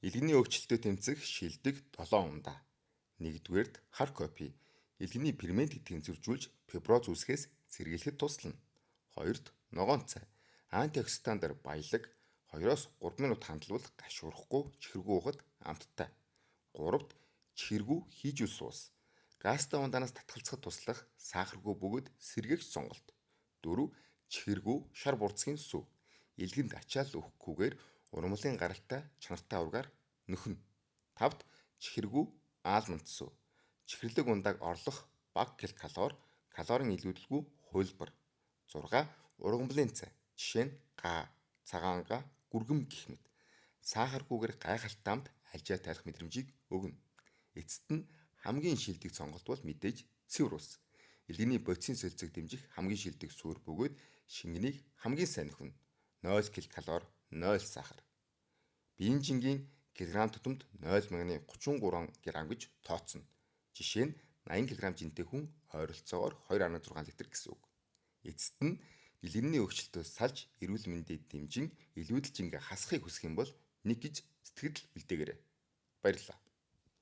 Илгэний өөрчлөлтөд тэмцэх шилдэг 7 ундаа. 1-р хар копи. Илгэний ферментийг тэнцвэржүүлж фиброз үүсгэхээс сэргийлэхэд туслана. 2-т ногоон цай. Антиоксидантаар баялаг 2-3 минут хандлагал гашуурахгүй чихэргүй уухад амттай. 3-т чихэргүй хийжүүл суус. Гастай ундаанаас татгалзахад туслах сахаргүй бөгөөд сэргээгч сонголт. 4. Чихэргүй шар бурцгийн сүв. Илгэнд ачаал өгөхгүйгээр ургамлын гаралтай чанартай ургаар нөхнө. 5-т чихэргүй аалмонт сүв. Чихэрлэг ундааг орлох бага килокалори, калорийн илүүдэлгүй хувилбар. 6. Ургамлын цай. Жишээ нь га, цагаан га, гүргэн гэх мэт. Сахаргүйгээр гайхалтай амт альжаа тайлах мэдрэмжийг өгнө. Эцэст нь хамгийн шилдэг сонголт бол мэдээж цэвэр ус. Илгэний бодисын солилцоог дэмжих хамгийн шилдэг суурь бөгөөд шингэнийг хамгийн сайн нөхнө. 0 ккал, 0 сахар. Биеийн жингийн килограмм тутамд 0,33 г гэж тооцно. Жишээ нь 80 кг жинтэй хүн ойролцоогоор 2,6 литр гэсэн үг. Эцэст нь илгэний өөрчлөлтөөс салж эрүүл мэндэд дэмжин илүүдэл жингээ хасахыг хүсэх юм бол нэг гэж сэтгэл бэлдээгээрэй. Баярлалаа.